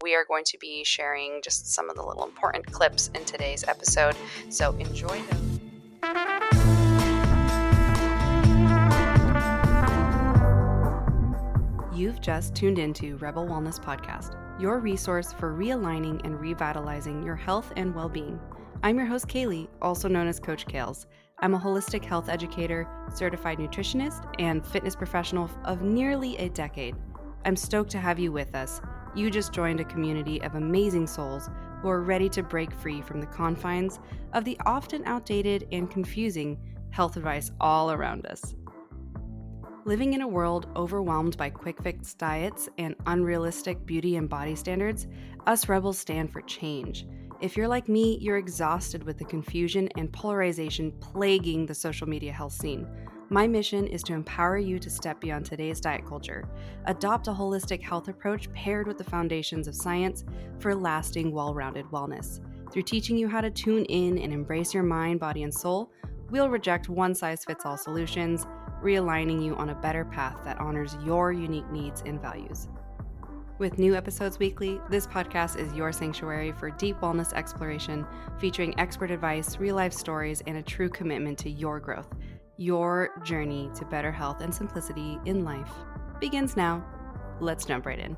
we are going to be sharing just some of the little important clips in today's episode. So enjoy those. You've just tuned into Rebel Wellness Podcast, your resource for realigning and revitalizing your health and well-being. I'm your host, Kaylee, also known as Coach Kales. I'm a holistic health educator, certified nutritionist, and fitness professional of nearly a decade. I'm stoked to have you with us. You just joined a community of amazing souls who are ready to break free from the confines of the often outdated and confusing health advice all around us. Living in a world overwhelmed by quick fix diets and unrealistic beauty and body standards, us rebels stand for change. If you're like me, you're exhausted with the confusion and polarization plaguing the social media health scene. My mission is to empower you to step beyond today's diet culture, adopt a holistic health approach paired with the foundations of science for lasting, well-rounded wellness. Through teaching you how to tune in and embrace your mind, body, and soul, we'll reject one-size-fits-all solutions, realigning you on a better path that honors your unique needs and values. With new episodes weekly, this podcast is your sanctuary for deep wellness exploration, featuring expert advice, real-life stories, and a true commitment to your growth. Your journey to better health and simplicity in life begins now. Let's jump right in.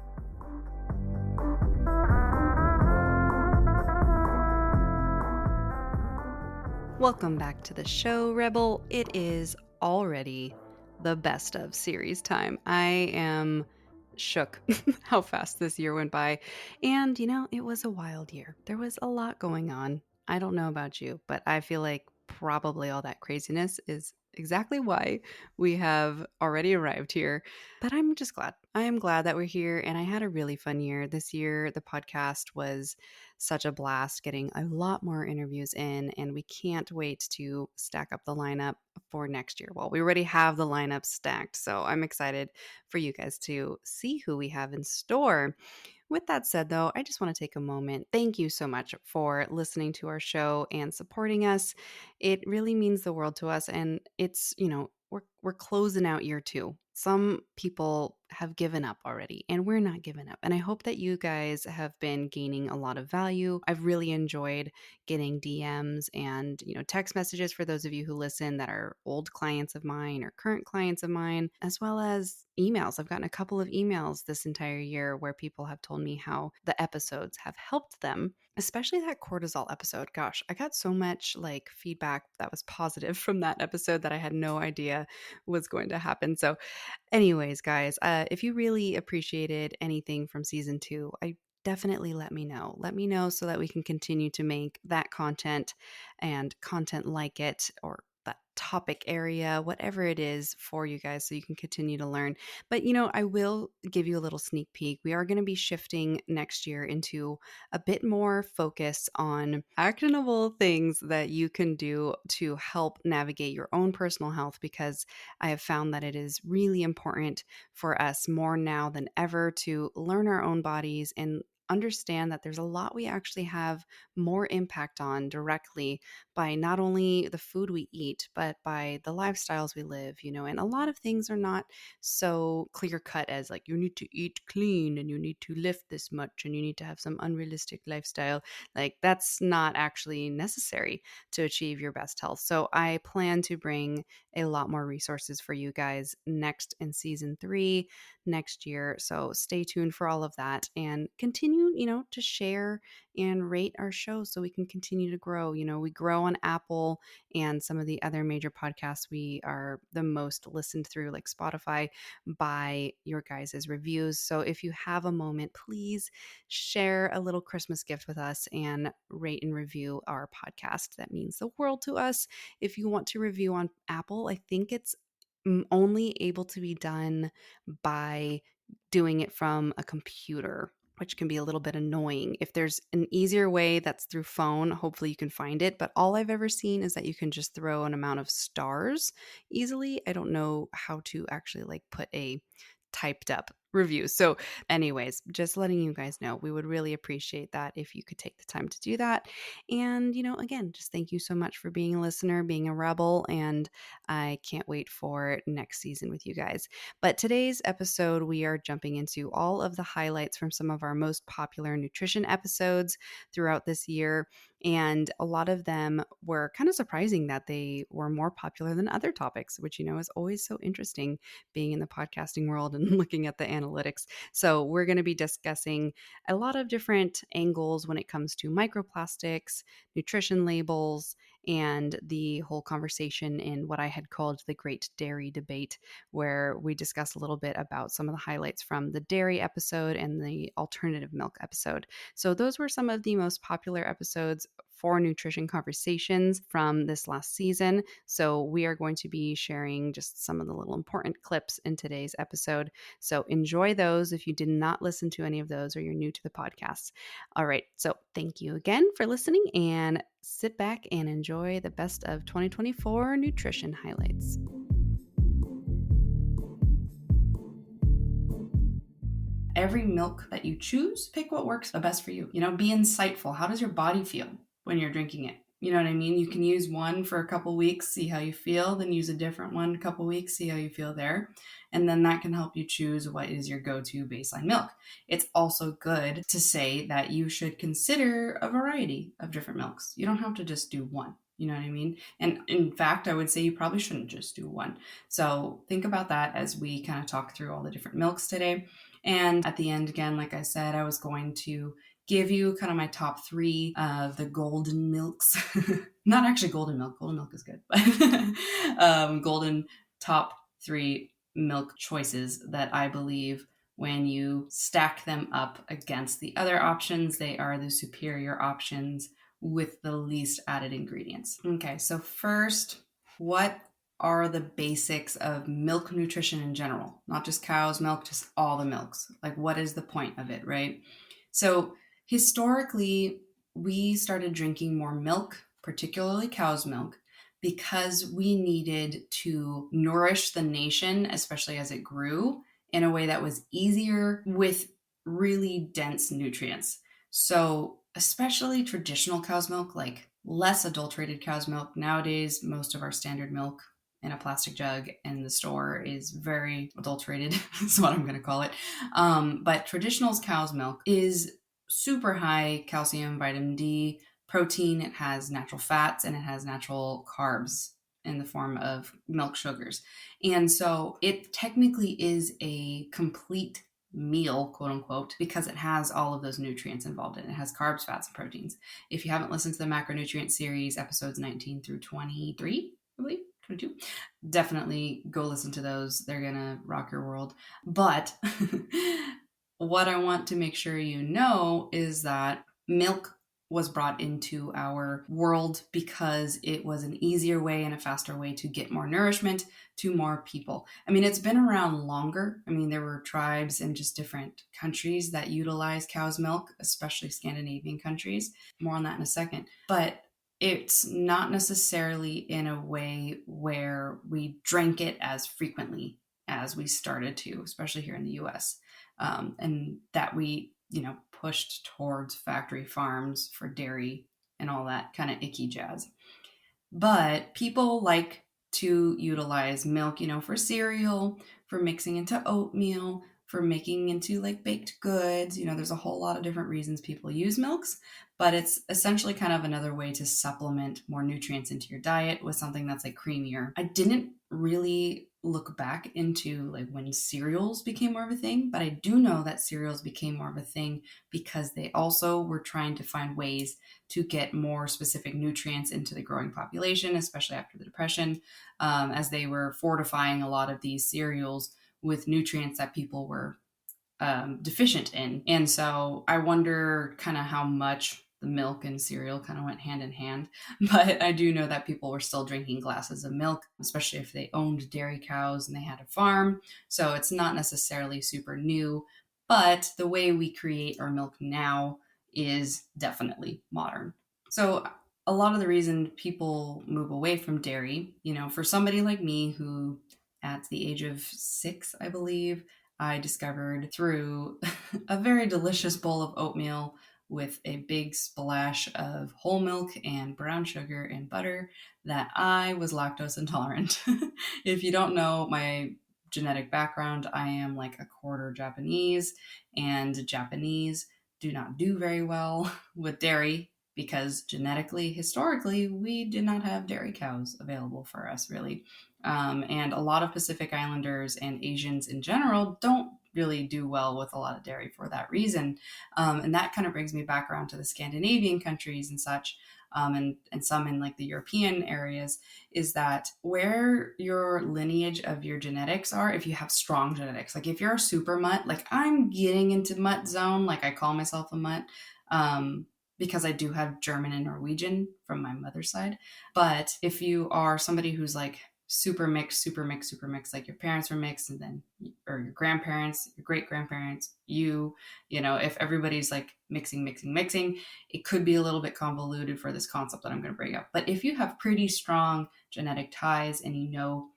Welcome back to the show, Rebel. It is already the best of series time. I am shook how fast this year went by. And, it was a wild year. There was a lot going on. I don't know about you, but I feel like probably all that craziness is exactly why we have already arrived here. But I'm just glad. I am glad that we're here, and I had a really fun year. This year, the podcast was such a blast, getting a lot more interviews in, and we can't wait to stack up the lineup for next year. Well, we already have the lineup stacked, so I'm excited for you guys to see who we have in store. With that said, though, I just want to take a moment. Thank you so much for listening to our show and supporting us. It really means the world to us, and it's, we're closing out year 2. Some people have given up already, and we're not giving up. And I hope that you guys have been gaining a lot of value. I've really enjoyed getting DMs and, text messages for those of you who listen that are old clients of mine or current clients of mine, as well as emails. I've gotten a couple of emails this entire year where people have told me how the episodes have helped them, especially that cortisol episode. Gosh, I got so much feedback that was positive from that episode that I had no idea was going to happen. So anyways, guys, if you really appreciated anything from season 2, I definitely let me know. Let me know so that we can continue to make that content and content like it, or that topic area, whatever it is for you guys, so you can continue to learn. But, I will give you a little sneak peek. We are going to be shifting next year into a bit more focus on actionable things that you can do to help navigate your own personal health, because I have found that it is really important for us more now than ever to learn our own bodies and understand that there's a lot we actually have more impact on directly by not only the food we eat, but by the lifestyles we live, and a lot of things are not so clear cut as you need to eat clean and you need to lift this much and you need to have some unrealistic lifestyle. That's not actually necessary to achieve your best health. So I plan to bring a lot more resources for you guys next in season 3 next year. So stay tuned for all of that, and continue, to share and rate our show so we can continue to grow. We grow on Apple and some of the other major podcasts. We are the most listened through, like Spotify, by your guys' reviews. So if you have a moment, please share a little Christmas gift with us and rate and review our podcast. That means the world to us. If you want to review on Apple, I think it's only able to be done by doing it from a computer, which can be a little bit annoying. If there's an easier way that's through phone, hopefully you can find it. But all I've ever seen is that you can just throw an amount of stars easily. I don't know how to actually put a typed up reviews. So, anyways, just letting you guys know, we would really appreciate that if you could take the time to do that. And, again, just thank you so much for being a listener, being a rebel, and I can't wait for next season with you guys. But today's episode, we are jumping into all of the highlights from some of our most popular nutrition episodes throughout this year. And a lot of them were kind of surprising that they were more popular than other topics, which, is always so interesting being in the podcasting world and looking at the analytics. So, we're going to be discussing a lot of different angles when it comes to microplastics, nutrition labels, and the whole conversation in what I had called the Great Dairy Debate, where we discuss a little bit about some of the highlights from the dairy episode and the alternative milk episode. So, those were some of the most popular episodes for nutrition conversations from this last season. So, we are going to be sharing just some of the little important clips in today's episode. So, enjoy those if you did not listen to any of those or you're new to the podcast. All right. So, thank you again for listening and sit back and enjoy the best of 2024 nutrition highlights. Every milk that you choose, pick what works the best for you. Be insightful. How does your body feel when you're drinking it? You know what I mean? You can use one for a couple weeks, see how you feel, then use a different one a couple weeks, see how you feel there. And then that can help you choose what is your go-to baseline milk. It's also good to say that you should consider a variety of different milks. You don't have to just do one. You know what I mean? And in fact, I would say you probably shouldn't just do one. So think about that as we kind of talk through all the different milks today. And at the end, again, like I said, I was going to give you kind of my top three of the golden milks. Not actually golden milk. Golden milk is good, but golden top three milk choices that I believe when you stack them up against the other options, they are the superior options with the least added ingredients. Okay, so first, what are the basics of milk nutrition in general? Not just cow's milk, just all the milks. Like, what is the point of it, right? So, historically, we started drinking more milk, particularly cow's milk, because we needed to nourish the nation, especially as it grew, in a way that was easier with really dense nutrients. So, especially traditional cow's milk, like less adulterated cow's milk. Nowadays, most of our standard milk in a plastic jug in the store is very adulterated, is what I'm going to call it. But traditional cow's milk is super high calcium, vitamin D, protein. It has natural fats and it has natural carbs in the form of milk sugars. And so it technically is a complete meal, quote unquote, because it has all of those nutrients involved in it. It has carbs, fats, and proteins. If you haven't listened to the macronutrient series, episodes 19 through 23, I believe, 22, definitely go listen to those. They're gonna rock your world. But what I want to make sure you know is that milk was brought into our world because it was an easier way and a faster way to get more nourishment to more people. I mean, it's been around longer. I mean, there were tribes in just different countries that utilize cow's milk, especially Scandinavian countries. More on that in a second. But it's not necessarily in a way where we drank it as frequently as we started to, especially here in the US. And that we, pushed towards factory farms for dairy and all that kind of icky jazz. But people like to utilize milk, for cereal, for mixing into oatmeal, for making into like baked goods. There's a whole lot of different reasons people use milks, but it's essentially kind of another way to supplement more nutrients into your diet with something that's like creamier. I didn't really look back into like when cereals became more of a thing, but I do know that cereals became more of a thing because they also were trying to find ways to get more specific nutrients into the growing population, especially after the Depression, as they were fortifying a lot of these cereals with nutrients that people were deficient in. And so I wonder kind of how much the milk and cereal kind of went hand in hand. But I do know that people were still drinking glasses of milk, especially if they owned dairy cows and they had a farm. So it's not necessarily super new, but the way we create our milk now is definitely modern. So a lot of the reason people move away from dairy, for somebody like me who at the age of 6, I believe, I discovered through a very delicious bowl of oatmeal with a big splash of whole milk and brown sugar and butter that I was lactose intolerant. If you don't know my genetic background, I am like a quarter Japanese, and Japanese do not do very well with dairy because genetically, historically, we did not have dairy cows available for us, really. And a lot of Pacific Islanders and Asians in general don't really do well with a lot of dairy for that reason. And that kind of brings me back around to the Scandinavian countries and such, and some in like the European areas, is that where your lineage of your genetics are, if you have strong genetics, like if you're a super mutt, like I'm getting into mutt zone, like I call myself a mutt. Because I do have German and Norwegian from my mother's side. But if you are somebody who's like super mixed, super mixed, super mixed, like your parents were mixed, and then, or your grandparents, your great grandparents, you know, if everybody's like mixing, mixing, mixing, it could be a little bit convoluted for this concept that I'm going to bring up. But if you have pretty strong genetic ties and you know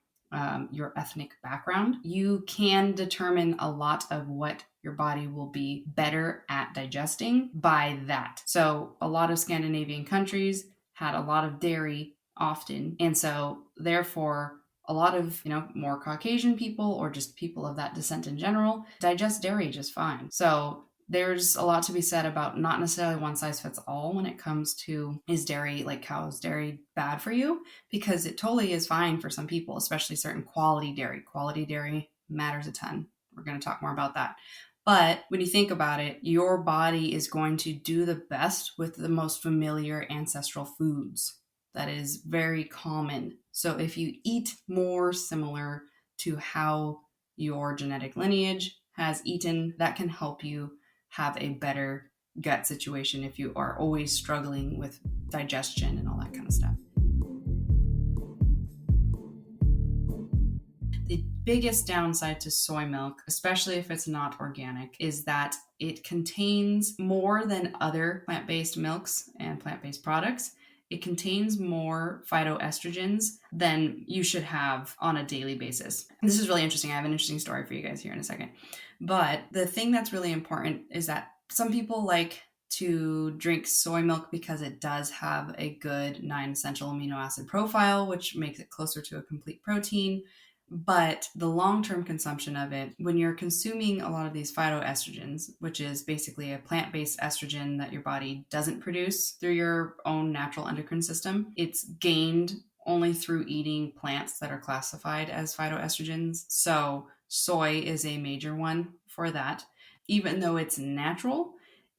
your ethnic background, you can determine a lot of what your body will be better at digesting by that. So, a lot of Scandinavian countries had a lot of dairy often, and so therefore, a lot of, you know, more Caucasian people or just people of that descent in general digest dairy just fine. So, there's a lot to be said about not necessarily one size fits all when it comes to, is dairy, like cow's dairy, bad for you? Because it totally is fine for some people, especially certain quality dairy. Quality dairy matters a ton. We're going to talk more about that. But when you think about it, your body is going to do the best with the most familiar ancestral foods. That is very common. So if you eat more similar to how your genetic lineage has eaten, that can help you have a better gut situation if you are always struggling with digestion and all that kind of stuff. The biggest downside to soy milk, especially if it's not organic, is that it contains more than other plant based milks and plant based products. It contains more phytoestrogens than you should have on a daily basis. This is really interesting. I have an interesting story for you guys here in a second. But the thing that's really important is that some people like to drink soy milk because it does have a good 9 essential amino acid profile, which makes it closer to a complete protein. But the long-term consumption of it, when you're consuming a lot of these phytoestrogens, which is basically a plant-based estrogen that your body doesn't produce through your own natural endocrine system, it's gained only through eating plants that are classified as phytoestrogens. So soy is a major one for that. Even though it's natural,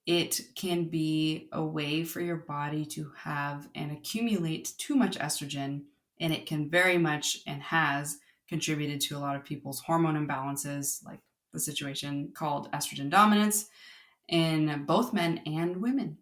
it can be a way for your body to have and accumulate too much estrogen, and it can very much, and has, contributed to a lot of people's hormone imbalances, like the situation called estrogen dominance in both men and women.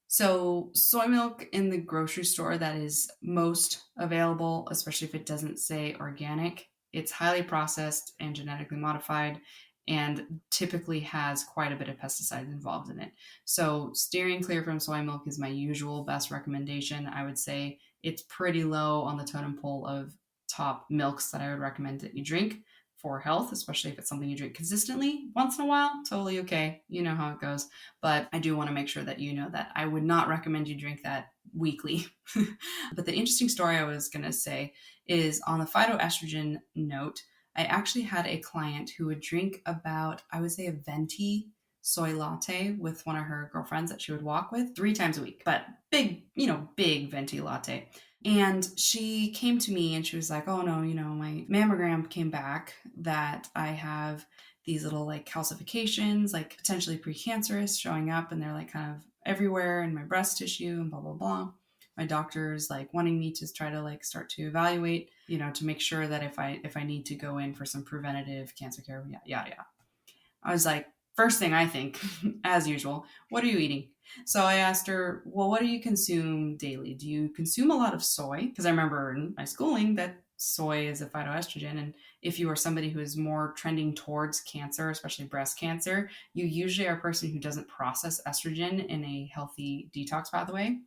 So, soy milk in the grocery store that is most available, especially if it doesn't say organic, it's highly processed and genetically modified and typically has quite a bit of pesticides involved in it. So, steering clear from soy milk is my usual best recommendation. I would say it's pretty low on the totem pole of top milks that I would recommend that you drink for health, especially if it's something you drink consistently once in a while. Totally okay. You know how it goes. But I do want to make sure that you know that I would not recommend you drink that weekly. But the interesting story I was going to say is on the phytoestrogen note, I actually had a client who would drink about, I would say, a venti soy latte with one of her girlfriends that she would walk with 3 times a week, but big, big venti latte. And she came to me and she was like, oh no, my mammogram came back that I have these little like calcifications, like potentially precancerous, showing up, and they're like kind of everywhere in my breast tissue and blah, blah, blah. My doctor's like wanting me to try to like start to evaluate, to make sure that if I need to go in for some preventative cancer care, yada, yada. I was like, first thing I think, as usual, what are you eating? So I asked her, well, what do you consume daily? Do you consume a lot of soy? Because I remember in my schooling that soy is a phytoestrogen. And if you are somebody who is more trending towards cancer, especially breast cancer, you usually are a person who doesn't process estrogen in a healthy detox pathway.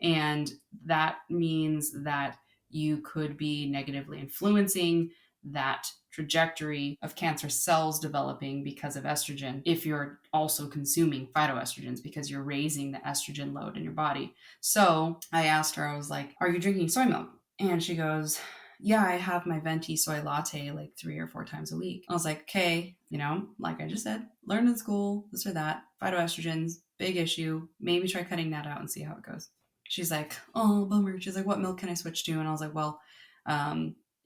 And that means that you could be negatively influencing that trajectory of cancer cells developing because of estrogen if you're also consuming phytoestrogens, because you're raising the estrogen load in your body. So I asked her, I was like, are you drinking soy milk? And she goes, yeah, I have my venti soy latte like 3 or 4 times a week. I was like, okay, like I just said, learned in school, this or that, phytoestrogens, big issue. Maybe try cutting that out and see how it goes. She's like, oh, bummer. She's like, what milk can I switch to? And I was like, well,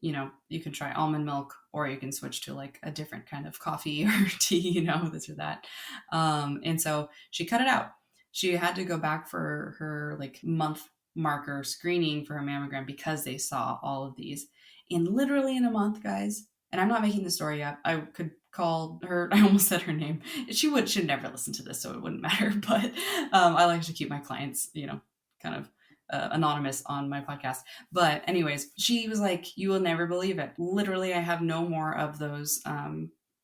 you can try almond milk, or you can switch to like a different kind of coffee or tea, this or that. And so she cut it out. She had to go back for her like month marker screening for her mammogram because they saw all of these. And literally in a month, guys, and I'm not making the story up, I could call her, I almost said her name. She'd never listen to this, so it wouldn't matter. But I like to keep my clients, kind of anonymous on my podcast. But anyways, she was like, you will never believe it. Literally, I have no more of those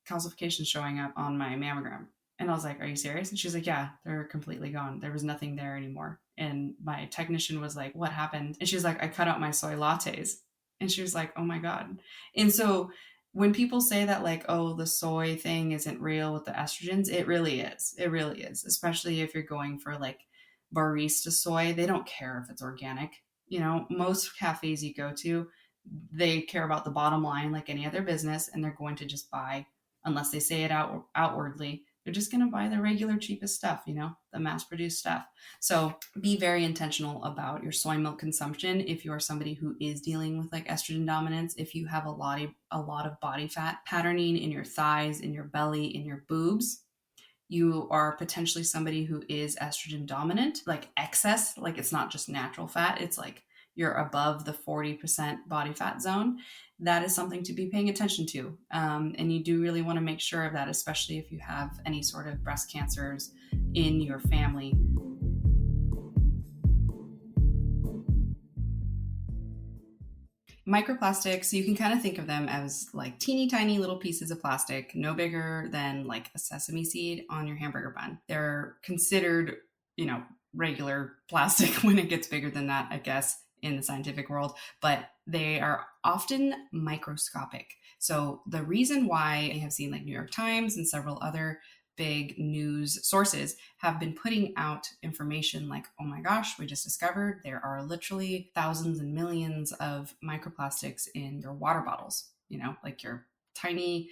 calcifications showing up on my mammogram. And I was like, are you serious? And she's like, yeah, they're completely gone. There was nothing there anymore. And my technician was like, what happened? And she's like, I cut out my soy lattes. And she was like, oh my God. And so when people say that, like, oh, the soy thing isn't real with the estrogens, it really is. It really is, especially if you're going for like barista soy. They don't care if it's organic. Most cafes you go to, they care about the bottom line like any other business, and they're going to just buy, unless they say it outwardly, they're just going to buy the regular cheapest stuff, the mass produced stuff. So be very intentional about your soy milk consumption if you are somebody who is dealing with like estrogen dominance. If you have a lot of body fat patterning in your thighs, in your belly, in your boobs, you are potentially somebody who is estrogen dominant, like excess, like it's not just natural fat. It's like you're above the 40% body fat zone. That is something to be paying attention to. And you do really want to make sure of that, especially if you have any sort of breast cancers in your family. Microplastics, you can kind of think of them as like teeny tiny little pieces of plastic, no bigger than like a sesame seed on your hamburger bun. They're considered, regular plastic when it gets bigger than that, I guess, in the scientific world, but they are often microscopic. So the reason why I have seen like New York Times and several other big news sources have been putting out information like, oh my gosh, we just discovered there are literally thousands and millions of microplastics in your water bottles. Like your tiny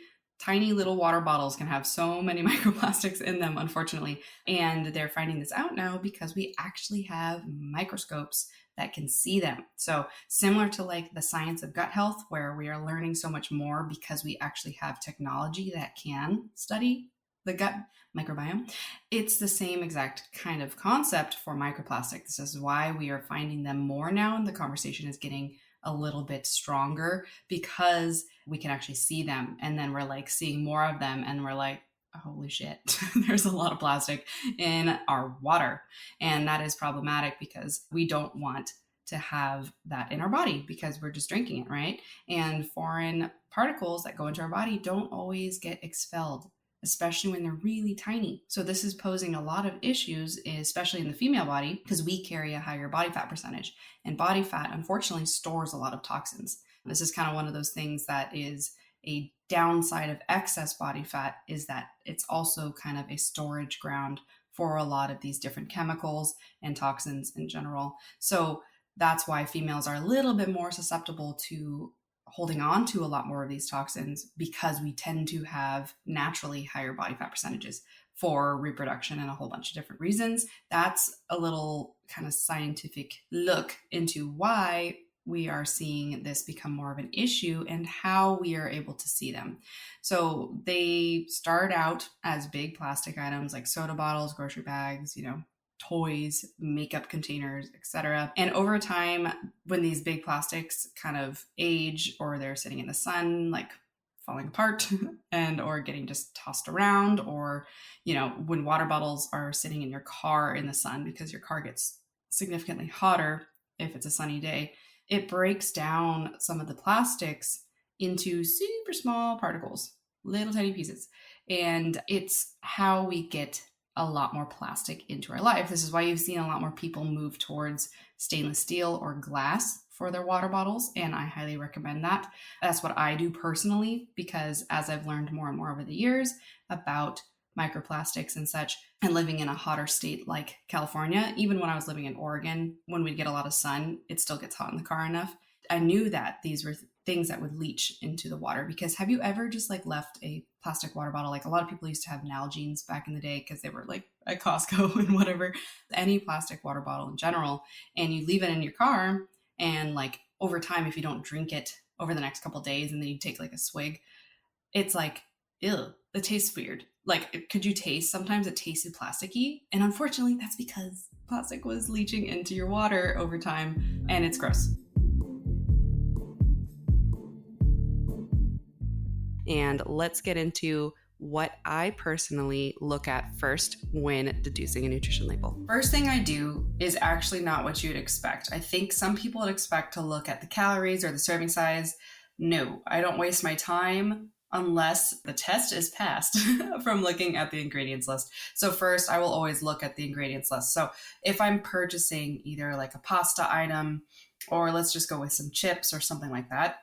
little water bottles can have so many microplastics in them, unfortunately. And they're finding this out now because we actually have microscopes that can see them. So similar to like the science of gut health, where we are learning so much more because we actually have technology that can study the gut microbiome. It's the same exact kind of concept for microplastics. This is why we are finding them more now, and the conversation is getting a little bit stronger because we can actually see them. And then we're like seeing more of them, and we're like, holy shit, there's a lot of plastic in our water. And that is problematic because we don't want to have that in our body because we're just drinking it, right? And foreign particles that go into our body don't always get expelled, especially when they're really tiny. So this is posing a lot of issues, especially in the female body, because we carry a higher body fat percentage. And body fat, unfortunately, stores a lot of toxins. This is kind of one of those things that is a downside of excess body fat, is that it's also kind of a storage ground for a lot of these different chemicals and toxins in general. So that's why females are a little bit more susceptible to holding on to a lot more of these toxins, because we tend to have naturally higher body fat percentages for reproduction and a whole bunch of different reasons. That's a little kind of scientific look into why we are seeing this become more of an issue and how we are able to see them. So they start out as big plastic items like soda bottles, grocery bags, toys, makeup containers, etc. And over time, when these big plastics kind of age, or they're sitting in the sun, like falling apart and or getting just tossed around, or when water bottles are sitting in your car in the sun because your car gets significantly hotter if it's a sunny day, it breaks down some of the plastics into super small particles, little tiny pieces. And it's how we get a lot more plastic into our life. This is why you've seen a lot more people move towards stainless steel or glass for their water bottles, and I highly recommend that. That's what I do personally, because as I've learned more and more over the years about microplastics and such, and living in a hotter state like California, even when I was living in Oregon, when we'd get a lot of sun, it still gets hot in the car enough. I knew that these were things that would leach into the water. Because have you ever just like left a plastic water bottle? Like a lot of people used to have Nalgene's back in the day because they were like at Costco and whatever, any plastic water bottle in general, and you leave it in your car, and like over time, if you don't drink it over the next couple of days and then you take like a swig, it's like, ew, it tastes weird. Like, could you taste? Sometimes it tasted plasticky. And unfortunately, that's because plastic was leaching into your water over time, and it's gross. And let's get into what I personally look at first when deducing a nutrition label. First thing I do is actually not what you'd expect. I think some people would expect to look at the calories or the serving size. No, I don't waste my time unless the test is passed from looking at the ingredients list. So first, I will always look at the ingredients list. So if I'm purchasing either like a pasta item, or let's just go with some chips or something like that.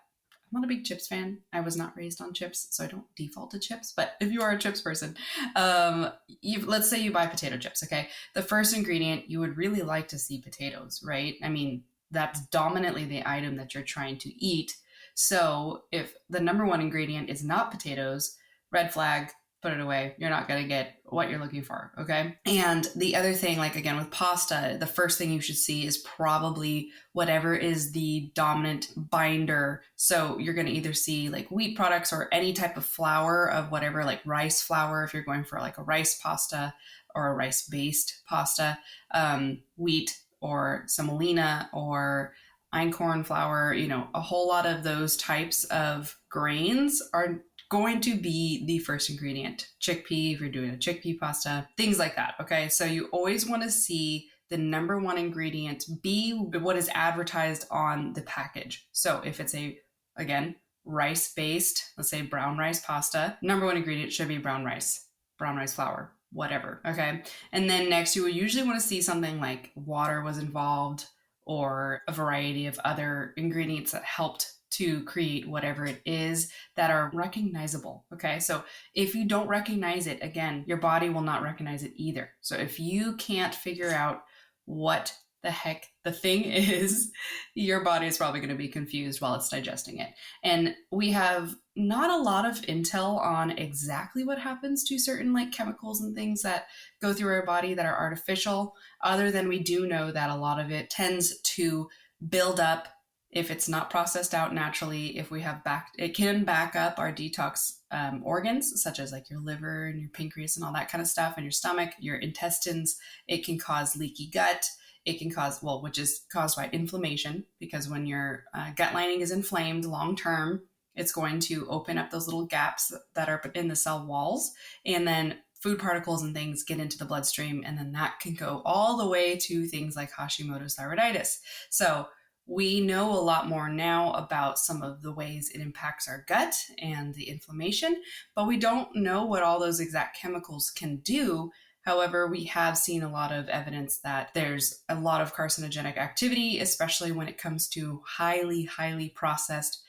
I'm not a big chips fan. I was not raised on chips, so I don't default to chips. But if you are a chips person, let's say you buy potato chips, okay? The first ingredient, you would really like to see potatoes, right? I mean, that's dominantly the item that you're trying to eat. So if the number one ingredient is not potatoes, red flag, put it away. You're not going to get what you're looking for, okay? And the other thing, like again with pasta, the first thing you should see is probably whatever is the dominant binder. So you're going to either see like wheat products or any type of flour of whatever, like rice flour if you're going for like a rice pasta or a rice-based pasta, wheat or semolina or einkorn flour, a whole lot of those types of grains are going to be the first ingredient. Chickpea, if you're doing a chickpea pasta, things like that. Okay. So you always want to see the number one ingredient be what is advertised on the package. So if it's again, rice-based, let's say brown rice pasta, number one ingredient should be brown rice flour, whatever. Okay. And then next, you will usually want to see something like water was involved or a variety of other ingredients that helped to create whatever it is that are recognizable. Okay. So if you don't recognize it, again, your body will not recognize it either. So if you can't figure out what the heck the thing is, your body is probably going to be confused while it's digesting it. And we have not a lot of intel on exactly what happens to certain like chemicals and things that go through our body that are artificial, other than we do know that a lot of it tends to build up if it's not processed out naturally. If we have it can back up our detox organs, such as like your liver and your pancreas and all that kind of stuff, and your stomach, your intestines. It can cause leaky gut. It can cause, which is caused by inflammation, because when your gut lining is inflamed long term, it's going to open up those little gaps that are in the cell walls, and then food particles and things get into the bloodstream, and then that can go all the way to things like Hashimoto's thyroiditis. So we know a lot more now about some of the ways it impacts our gut and the inflammation, but we don't know what all those exact chemicals can do. However, we have seen a lot of evidence that there's a lot of carcinogenic activity, especially when it comes to highly, highly processed,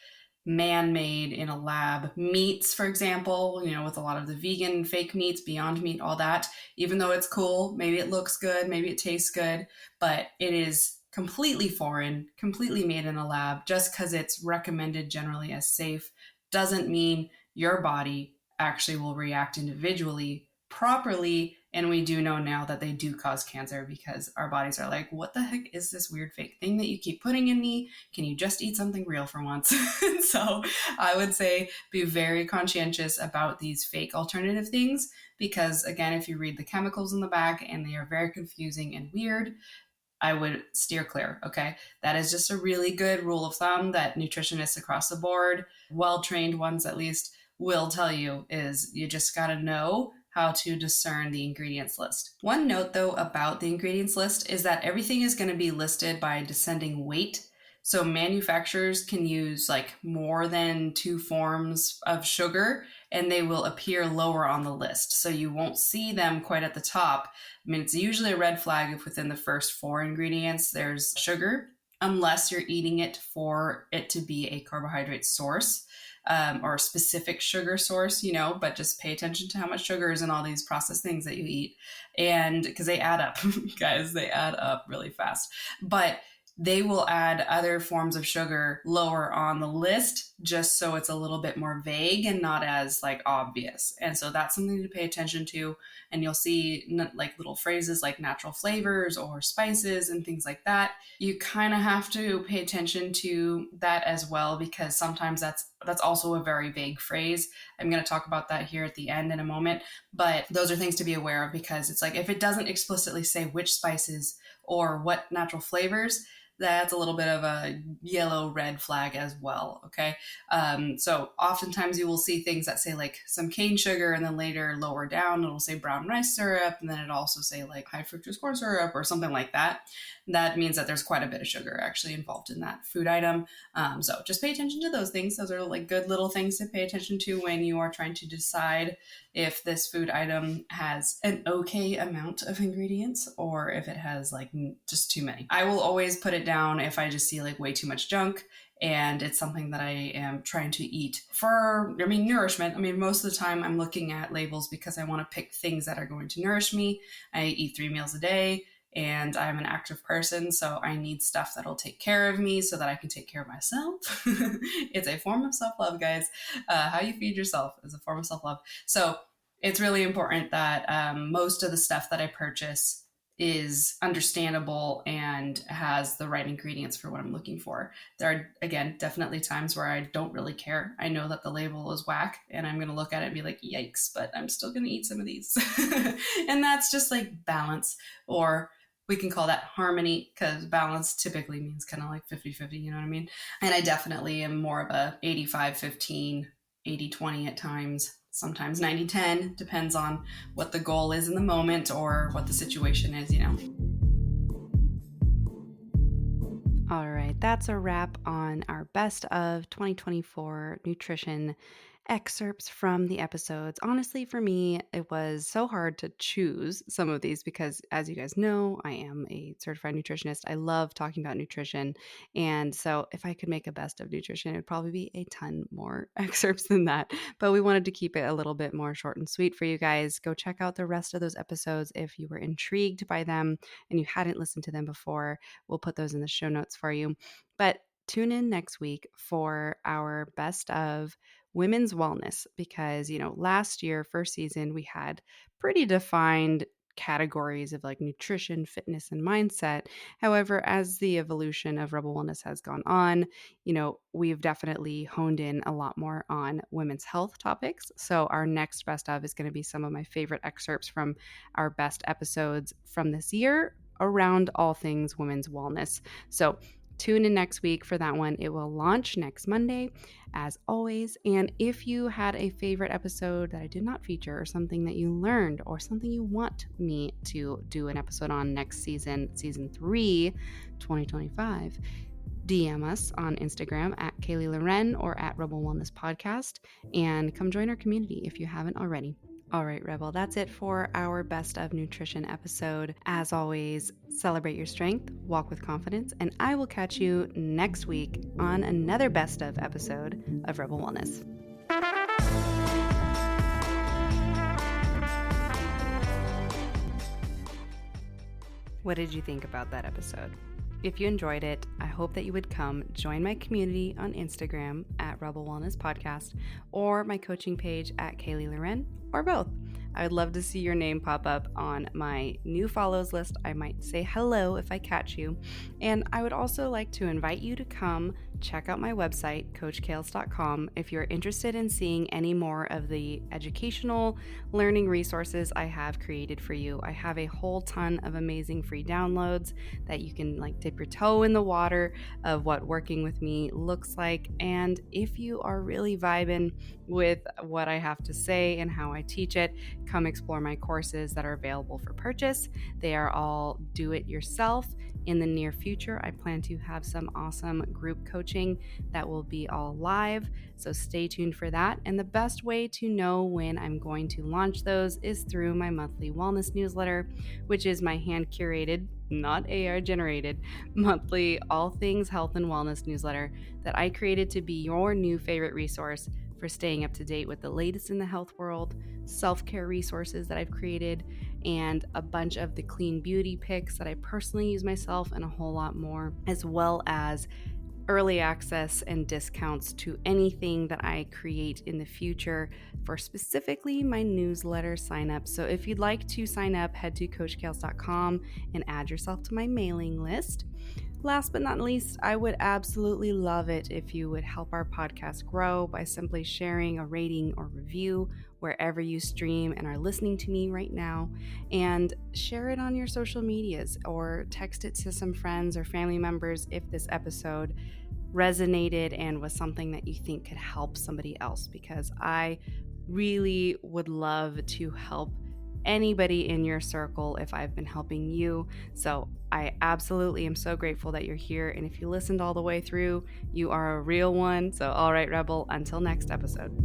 man-made in a lab meats, for example, with a lot of the vegan fake meats, Beyond Meat, all that. Even though it's cool, maybe it looks good, maybe it tastes good, but it is completely foreign, completely made in a lab. Just because it's recommended generally as safe doesn't mean your body actually will react individually properly. And we do know now that they do cause cancer, because our bodies are like, what the heck is this weird fake thing that you keep putting in me? Can you just eat something real for once? So I would say be very conscientious about these fake alternative things, because again, if you read the chemicals in the back and they are very confusing and weird, I would steer clear. Okay. That is just a really good rule of thumb that nutritionists across the board, well-trained ones at least, will tell you, is you just got to know how to discern the ingredients list. One note though about the ingredients list is that everything is going to be listed by descending weight. So manufacturers can use like more than 2 forms of sugar and they will appear lower on the list. So you won't see them quite at the top. I mean, it's usually a red flag if within the first 4 ingredients there's sugar. unless you're eating it for it to be a carbohydrate source, or a specific sugar source, but just pay attention to how much sugar is in all these processed things that you eat. And because they add up, guys, they add up really fast. But they will add other forms of sugar lower on the list just so it's a little bit more vague and not as like obvious. And so that's something to pay attention to. And you'll see like little phrases like natural flavors or spices and things like that. You kind of have to pay attention to that as well, because sometimes that's also a very vague phrase. I'm going to talk about that here at the end in a moment, but those are things to be aware of, because it's like if it doesn't explicitly say which spices or what natural flavors, that's a little bit of a yellow red flag as well. Okay. So oftentimes you will see things that say like some cane sugar, and then later lower down it'll say brown rice syrup, and then it'll also say like high fructose corn syrup or something like that. That means that there's quite a bit of sugar actually involved in that food item. So just pay attention to those things. Those are like good little things to pay attention to when you are trying to decide if this food item has an okay amount of ingredients or if it has like just too many. I will always put it down if I just see like way too much junk and it's something that I am trying to eat for, nourishment. Most of the time I'm looking at labels because I want to pick things that are going to nourish me. I eat 3 meals a day and I'm an active person, so I need stuff that'll take care of me so that I can take care of myself. It's a form of self-love, guys. How you feed yourself is a form of self-love. So it's really important that most of the stuff that I purchase is understandable and has the right ingredients for what I'm looking for. There are, again, definitely times where I don't really care. I know that the label is whack and I'm going to look at it and be like, yikes, but I'm still going to eat some of these. And that's just like balance, or we can call that harmony, because balance typically means kind of like 50-50, you know what I mean? And I definitely am more of a 85-15, 80-20 at times. Sometimes 90-10, depends on what the goal is in the moment or what the situation is, All right, that's a wrap on our best of 2024 nutrition excerpts from the episodes. Honestly, for me, it was so hard to choose some of these because, as you guys know, I am a certified nutritionist. I love talking about nutrition. And so, if I could make a best of nutrition, it'd probably be a ton more excerpts than that. But we wanted to keep it a little bit more short and sweet for you guys. Go check out the rest of those episodes if you were intrigued by them and you hadn't listened to them before. We'll put those in the show notes for you. But tune in next week for our best of women's wellness, because, last year, first season, we had pretty defined categories of like nutrition, fitness, and mindset. However, as the evolution of Rebel Wellness has gone on, we've definitely honed in a lot more on women's health topics. So our next best of is going to be some of my favorite excerpts from our best episodes from this year around all things women's wellness. So tune in next week for that one. It will launch next Monday, as always. And if you had a favorite episode that I did not feature, or something that you learned, or something you want me to do an episode on next season, season 3, 2025, DM us on Instagram at Kaylee Loren or at Rebel Wellness Podcast, and come join our community if you haven't already. All right, Rebel, that's it for our Best of Nutrition episode. As always, celebrate your strength, walk with confidence, and I will catch you next week on another Best of episode of Rebel Wellness. What did you think about that episode? If you enjoyed it, I hope that you would come join my community on Instagram at Rebel Wellness Podcast, or my coaching page at Kaylee Loren, or both. I would love to see your name pop up on my new follows list. I might say hello if I catch you. And I would also like to invite you to come check out my website, coachkales.com, if you're interested in seeing any more of the educational learning resources I have created for you. I have a whole ton of amazing free downloads that you can dip your toe in the water of what working with me looks like. And if you are really vibing with what I have to say and how I teach it, come explore my courses that are available for purchase. They are all do it yourself. In the near future, I plan to have some awesome group coaching that will be all live, so stay tuned for that. And the best way to know when I'm going to launch those is through my monthly wellness newsletter, which is my hand curated, not AR generated, monthly all things health and wellness newsletter that I created to be your new favorite resource for staying up to date with the latest in the health world, self-care resources that I've created, and a bunch of the clean beauty picks that I personally use myself, and a whole lot more, as well as early access and discounts to anything that I create in the future for specifically my newsletter signup. So if you'd like to sign up, head to coachkales.com and add yourself to my mailing list. Last but not least, I would absolutely love it if you would help our podcast grow by simply sharing a rating or review wherever you stream and are listening to me right now, and share it on your social medias or text it to some friends or family members if this episode resonated and was something that you think could help somebody else, because I really would love to help anybody in your circle if I've been helping you. So I absolutely am so grateful that you're here. And if you listened all the way through, you are a real one. So all right, Rebel, until next episode.